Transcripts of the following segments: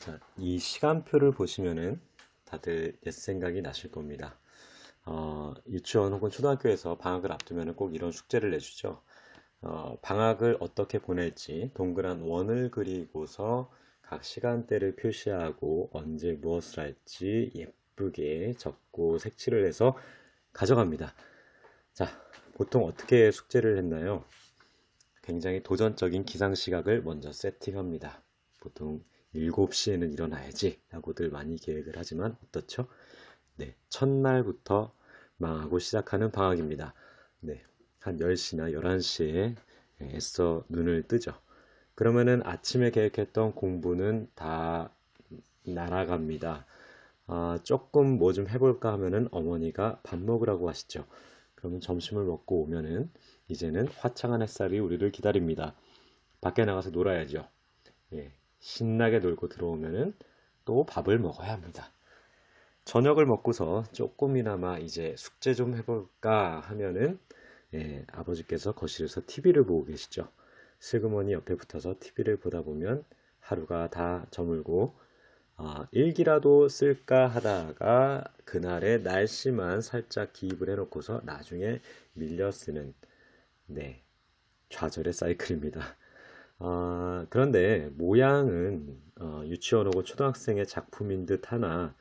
자, 이 시간표를 보시면은 다들 옛 생각이 나실 겁니다. 유치원 혹은 초등학교에서 방학을 앞두면은 꼭 이런 숙제를 내주죠. 방학을 어떻게 보낼지 동그란 원을 그리고서 각 시간대를 표시하고 언제 무엇을 할지 예쁘게 적고 색칠을 해서 가져갑니다. 자, 보통 어떻게 숙제를 했나요? 굉장히 도전적인 기상 시각을 먼저 세팅합니다. 보통 7시에는 일어나야지 라고들 많이 계획을 하지만 어떻죠? 네, 첫날부터 망하고 시작하는 방학입니다. 네, 한 10시나 11시에 애써 눈을 뜨죠. 그러면은 아침에 계획했던 공부는 다 날아갑니다. 조금 뭐 좀 해볼까 하면은 어머니가 밥 먹으라고 하시죠. 그러면 점심을 먹고 오면은 이제는 화창한 햇살이 우리를 기다립니다. 밖에 나가서 놀아야죠. 예, 신나게 놀고 들어오면은 또 밥을 먹어야 합니다. 저녁을 먹고서 조금이나마 이제 숙제 좀 해볼까 하면은 아버지께서 거실에서 TV를 보고 계시죠. 슬그머니 옆에 붙어서 TV를 보다 보면 하루가 다 저물고 일기라도 쓸까 하다가 그날의 날씨만 살짝 기입을 해놓고서 나중에 밀려 쓰는 네, 좌절의 사이클입니다. 그런데 모양은 유치원 오고 초등학생의 작품인 듯 하나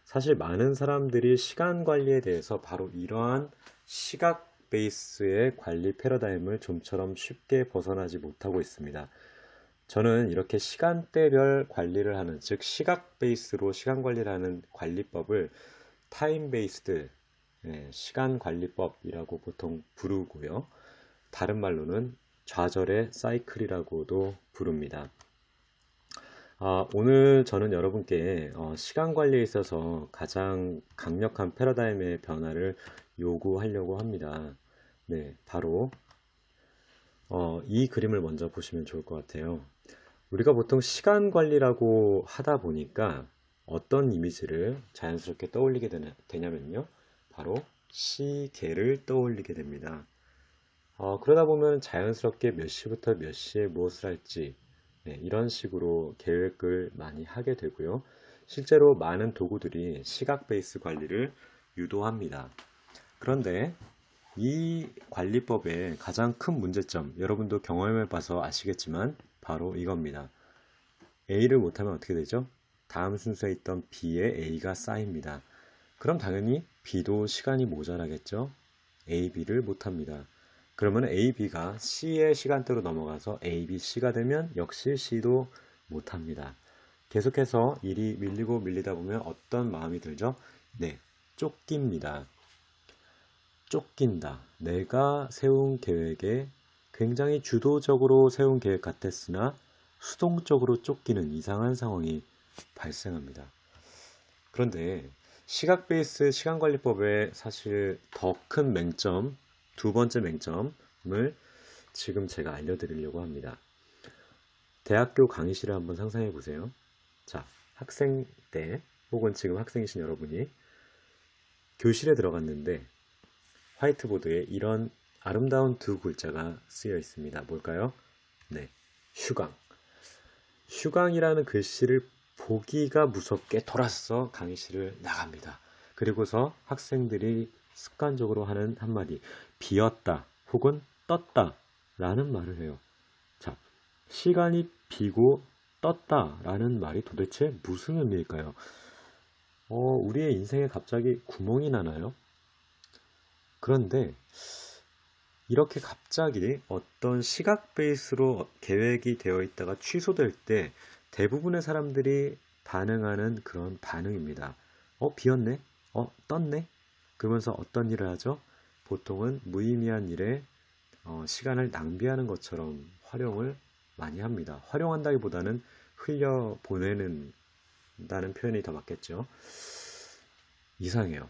사실 많은 사람들이 시간 관리에 대해서 바로 이러한 시각 베이스의 관리 패러다임을 좀처럼 쉽게 벗어나지 못하고 있습니다. 저는 이렇게 시간대별 관리를 하는, 즉 시각 베이스로 시간 관리를 하는 관리법을 타임 베이스드 시간 관리법이라고 보통 부르고요. 다른 말로는 좌절의 사이클이라고도 부릅니다. 오늘 저는 여러분께 시간 관리에 있어서 가장 강력한 패러다임의 변화를 요구하려고 합니다. 네, 바로 이 그림을 먼저 보시면 좋을 것 같아요. 우리가 보통 시간 관리라고 하다 보니까 어떤 이미지를 자연스럽게 떠올리게 되냐면요. 바로 시계를 떠올리게 됩니다. 그러다 보면 자연스럽게 몇 시부터 몇 시에 무엇을 할지 이런 식으로 계획을 많이 하게 되고요. 실제로 많은 도구들이 시각 베이스 관리를 유도합니다. 그런데 이 관리법의 가장 큰 문제점, 여러분도 경험해 봐서 아시겠지만 바로 이겁니다. A를 못하면 어떻게 되죠? 다음 순서에 있던 B에 A가 쌓입니다. 그럼 당연히 B도 시간이 모자라겠죠? A, B를 못합니다. 그러면 A, B가 C의 시간대로 넘어가서 A, B, C가 되면 역시 C도 못합니다. 계속해서 일이 밀리고 밀리다 보면 어떤 마음이 들죠? 네, 쫓깁니다. 쫓긴다. 내가 세운 계획에 굉장히 주도적으로 세운 계획 같았으나 수동적으로 쫓기는 이상한 상황이 발생합니다. 그런데 시각 베이스 시간관리법의 사실 더 큰 맹점, 두 번째 맹점을 지금 제가 알려드리려고 합니다. 대학교 강의실을 한번 상상해 보세요. 자, 학생 때 혹은 지금 학생이신 여러분이 교실에 들어갔는데 화이트보드에 이런 아름다운 두 글자가 쓰여 있습니다. 뭘까요? 네, 휴강. 휴강이라는 글씨를 보기가 무섭게 돌아서 강의실을 나갑니다. 그리고서 학생들이 습관적으로 하는 한마디, 비었다 혹은 떴다 라는 말을 해요. 자, 시간이 비고 떴다 라는 말이 도대체 무슨 의미일까요? 우리의 인생에 갑자기 구멍이 나나요? 그런데 이렇게 갑자기 어떤 시각 베이스로 계획이 되어 있다가 취소될 때 대부분의 사람들이 반응하는 그런 반응입니다. 비었네? 떴네? 그러면서 어떤 일을 하죠? 보통은 무의미한 일에 시간을 낭비하는 것처럼 활용을 많이 합니다. 활용한다기보다는 흘려보내는 다는 표현이 더 맞겠죠. 이상해요.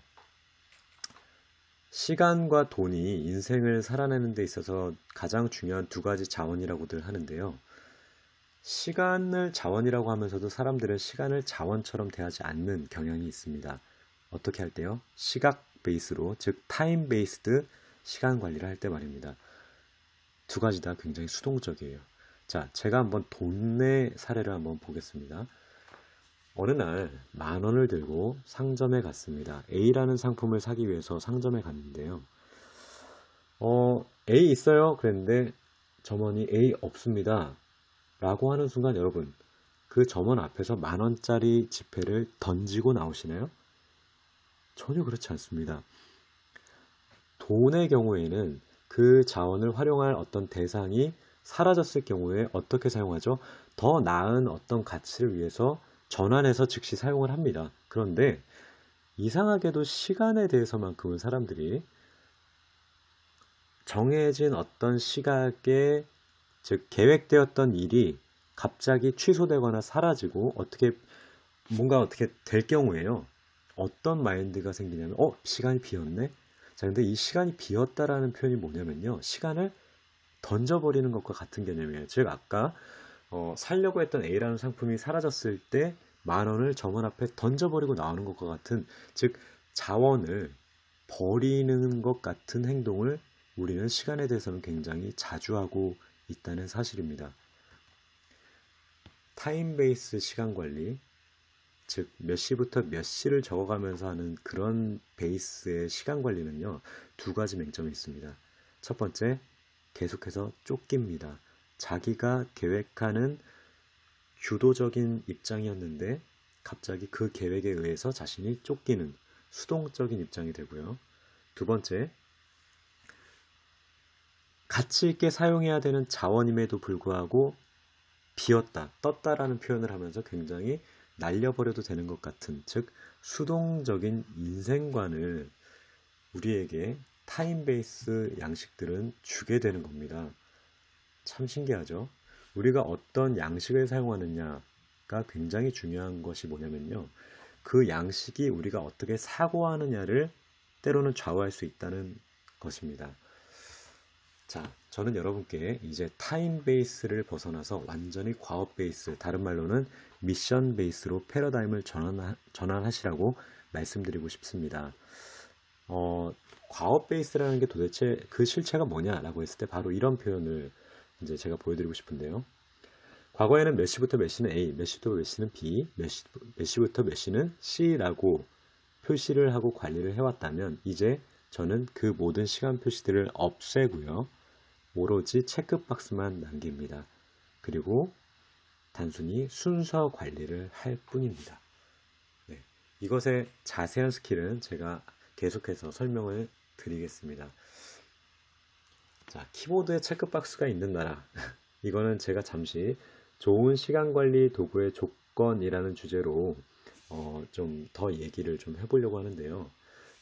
시간과 돈이 인생을 살아내는 데 있어서 가장 중요한 두 가지 자원이라고들 하는데요. 시간을 자원이라고 하면서도 사람들은 시간을 자원처럼 대하지 않는 경향이 있습니다. 어떻게 할 때요? 시각 베이스로, 즉 타임 베이스드 시간 관리를 할 때 말입니다. 두 가지 다 굉장히 수동적이에요. 자, 제가 한번 돈의 사례를 한번 보겠습니다. 어느 날 10,000원을 들고 상점에 갔습니다. A라는 상품을 사기 위해서 상점에 갔는데요. A 있어요? 그랬는데 점원이 A 없습니다. 라고 하는 순간 여러분, 그 점원 앞에서 10,000원짜리 지폐를 던지고 나오시나요? 전혀 그렇지 않습니다. 돈의 경우에는 그 자원을 활용할 어떤 대상이 사라졌을 경우에 어떻게 사용하죠? 더 나은 어떤 가치를 위해서 전환해서 즉시 사용을 합니다. 그런데 이상하게도 시간에 대해서만큼은 사람들이 정해진 어떤 시각에, 즉 계획되었던 일이 갑자기 취소되거나 사라지고 뭔가 어떻게 될 경우에요. 어떤 마인드가 생기냐면 시간이 비었네. 자, 근데 이 시간이 비었다라는 표현이 뭐냐면요, 시간을 던져버리는 것과 같은 개념이에요. 즉 아까 살려고 했던 A라는 상품이 사라졌을 때 10,000원을 점원 앞에 던져버리고 나오는 것과 같은, 즉 자원을 버리는 것 같은 행동을 우리는 시간에 대해서는 굉장히 자주 하고 있다는 사실입니다. 타임 베이스 시간 관리, 즉 몇 시부터 몇 시를 적어가면서 하는 그런 베이스의 시간 관리는요, 두 가지 맹점이 있습니다. 첫 번째, 계속해서 쫓깁니다. 자기가 계획하는 주도적인 입장이었는데 갑자기 그 계획에 의해서 자신이 쫓기는 수동적인 입장이 되고요. 두 번째, 가치 있게 사용해야 되는 자원임에도 불구하고 비었다, 떴다라는 표현을 하면서 굉장히 날려버려도 되는 것 같은, 즉 수동적인 인생관을 우리에게 타임 베이스 양식들은 주게 되는 겁니다. 참 신기하죠? 우리가 어떤 양식을 사용하느냐가 굉장히 중요한 것이 뭐냐면요, 그 양식이 우리가 어떻게 사고하느냐를 때로는 좌우할 수 있다는 것입니다. 자, 저는 여러분께 이제 타임 베이스를 벗어나서 완전히 과업 베이스, 다른 말로는 미션 베이스로 패러다임을 전환하시라고 말씀드리고 싶습니다. 과업 베이스라는 게 도대체 그 실체가 뭐냐라고 했을 때 바로 이런 표현을 이제 제가 보여드리고 싶은데요. 과거에는 몇 시부터 몇 시는 A, 몇 시부터 몇 시는 B, 몇 시부터 몇 시는 C라고 표시를 하고 관리를 해왔다면, 이제 저는 그 모든 시간 표시들을 없애고요, 오로지 체크박스만 남깁니다. 그리고 단순히 순서 관리를 할 뿐입니다. 네, 이것의 자세한 스킬은 제가 계속해서 설명을 드리겠습니다. 자, 키보드에 체크박스가 있는 나라. 이거는 제가 잠시 좋은 시간관리 도구의 조건이라는 주제로 좀 더 얘기를 좀 해보려고 하는데요.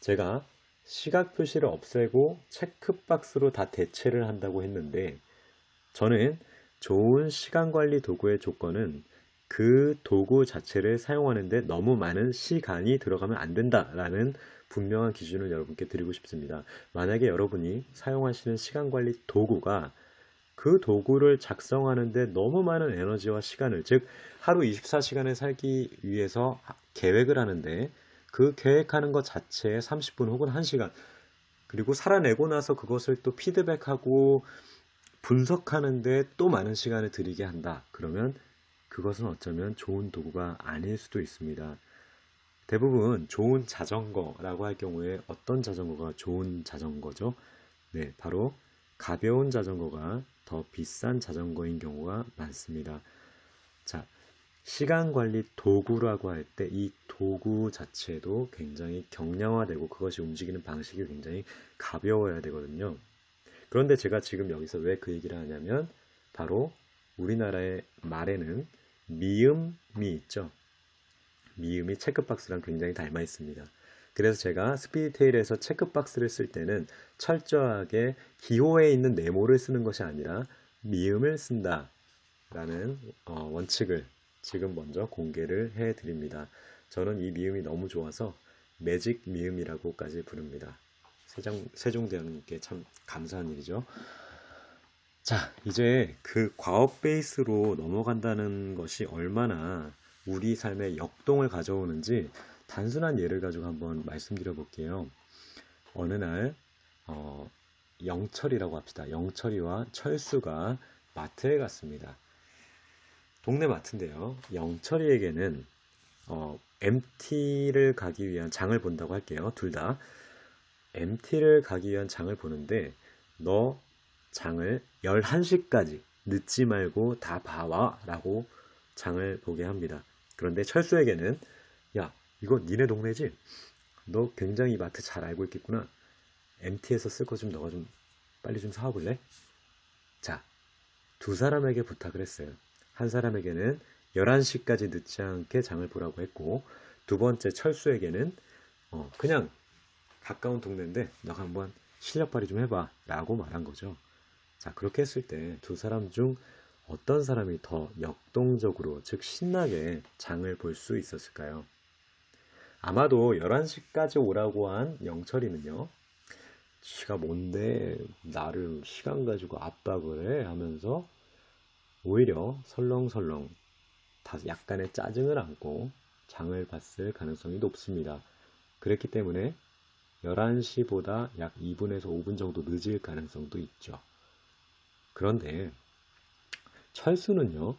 제가 시각 표시를 없애고 체크박스로 다 대체를 한다고 했는데, 저는 좋은 시간관리 도구의 조건은 그 도구 자체를 사용하는데 너무 많은 시간이 들어가면 안 된다라는 분명한 기준을 여러분께 드리고 싶습니다. 만약에 여러분이 사용하시는 시간관리 도구가 그 도구를 작성하는데 너무 많은 에너지와 시간을, 즉 하루 24시간을 살기 위해서 계획을 하는데 그 계획하는 것 자체에 30분 혹은 1시간, 그리고 살아내고 나서 그것을 또 피드백하고 분석하는데 또 많은 시간을 들이게 한다. 그러면 그것은 어쩌면 좋은 도구가 아닐 수도 있습니다. 대부분 좋은 자전거라고 할 경우에 어떤 자전거가 좋은 자전거죠? 네, 바로 가벼운 자전거가 더 비싼 자전거인 경우가 많습니다. 자, 시간 관리 도구라고 할 때 이 도구 자체도 굉장히 경량화되고 그것이 움직이는 방식이 굉장히 가벼워야 되거든요. 그런데 제가 지금 여기서 왜 그 얘기를 하냐면, 바로 우리나라의 말에는 미음이 있죠. 미음이 체크박스랑 굉장히 닮아 있습니다. 그래서 제가 스피디테일에서 체크박스를 쓸 때는 철저하게 기호에 있는 네모를 쓰는 것이 아니라 미음을 쓴다 라는 원칙을 지금 먼저 공개를 해 드립니다. 저는 이 미음이 너무 좋아서 매직 미음이라고까지 부릅니다. 세종대왕님께 참 감사한 일이죠. 자, 이제 그 과업 베이스로 넘어간다는 것이 얼마나 우리 삶에 역동을 가져오는지 단순한 예를 가지고 한번 말씀드려 볼게요. 어느 날 영철이라고 합시다. 영철이와 철수가 마트에 갔습니다. 동네 마트인데요. 영철이에게는 MT를 가기 위한 장을 본다고 할게요. 둘 다. MT를 가기 위한 장을 보는데 너 장을 11시까지 늦지 말고 다 봐와 라고 장을 보게 합니다. 그런데 철수에게는 야, 이거 니네 동네지? 너 굉장히 이 마트 잘 알고 있겠구나. MT에서 쓸 거 좀 너가 좀 빨리 좀 사와볼래? 자, 두 사람에게 부탁을 했어요. 한 사람에게는 11시까지 늦지 않게 장을 보라고 했고, 두 번째 철수에게는 그냥 가까운 동네인데 너가 한번 실력 발휘 좀 해봐 라고 말한 거죠. 자, 그렇게 했을 때 두 사람 중 어떤 사람이 더 역동적으로, 즉 신나게 장을 볼 수 있었을까요? 아마도 11시까지 오라고 한 영철이는요, 지가 뭔데 나를 시간 가지고 압박을 해 하면서 오히려 설렁설렁 약간의 짜증을 안고 장을 봤을 가능성이 높습니다. 그랬기 때문에 11시보다 약 2분에서 5분 정도 늦을 가능성도 있죠. 그런데 철수는요,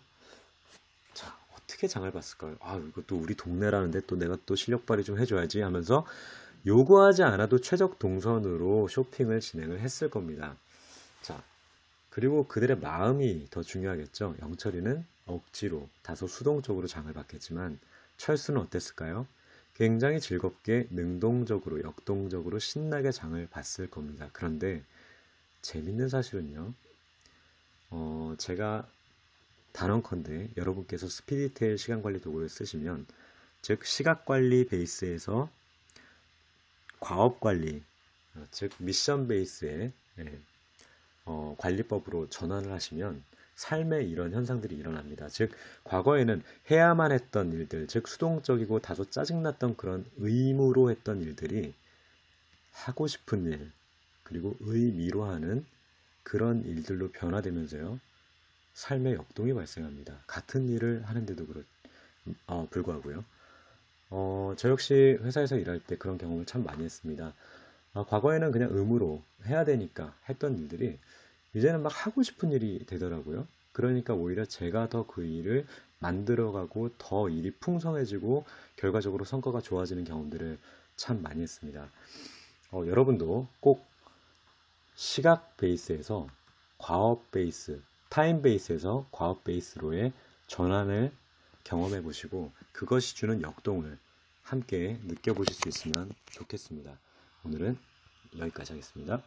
자, 어떻게 장을 봤을까요? 아, 이것도 우리 동네라는데 또 내가 또 실력 발휘 좀 해줘야지 하면서 요구하지 않아도 최적 동선으로 쇼핑을 진행을 했을 겁니다. 자, 그리고 그들의 마음이 더 중요하겠죠. 영철이는 억지로 다소 수동적으로 장을 봤겠지만 철수는 어땠을까요? 굉장히 즐겁게 능동적으로 역동적으로 신나게 장을 봤을 겁니다. 그런데 재밌는 사실은요. 제가 단언컨대 여러분께서 스피디테일 시간관리 도구를 쓰시면, 즉 시각관리 베이스에서 과업관리, 즉 미션 베이스의 관리법으로 전환을 하시면 삶에 이런 현상들이 일어납니다. 즉 과거에는 해야만 했던 일들, 즉 수동적이고 다소 짜증났던 그런 의무로 했던 일들이 하고 싶은 일, 그리고 의미로 하는 그런 일들로 변화되면서요, 삶의 역동이 발생합니다. 같은 일을 하는데도 불구하고요. 저 역시 회사에서 일할 때 그런 경험을 참 많이 했습니다. 과거에는 그냥 의무로 해야 되니까 했던 일들이 이제는 막 하고 싶은 일이 되더라고요. 그러니까 오히려 제가 더 그 일을 만들어가고 더 일이 풍성해지고 결과적으로 성과가 좋아지는 경험들을 참 많이 했습니다. 여러분도 꼭 시각 베이스에서 과업 베이스, 타임 베이스에서 과업 베이스로의 전환을 경험해 보시고 그것이 주는 역동을 함께 느껴보실 수 있으면 좋겠습니다. 오늘은 여기까지 하겠습니다.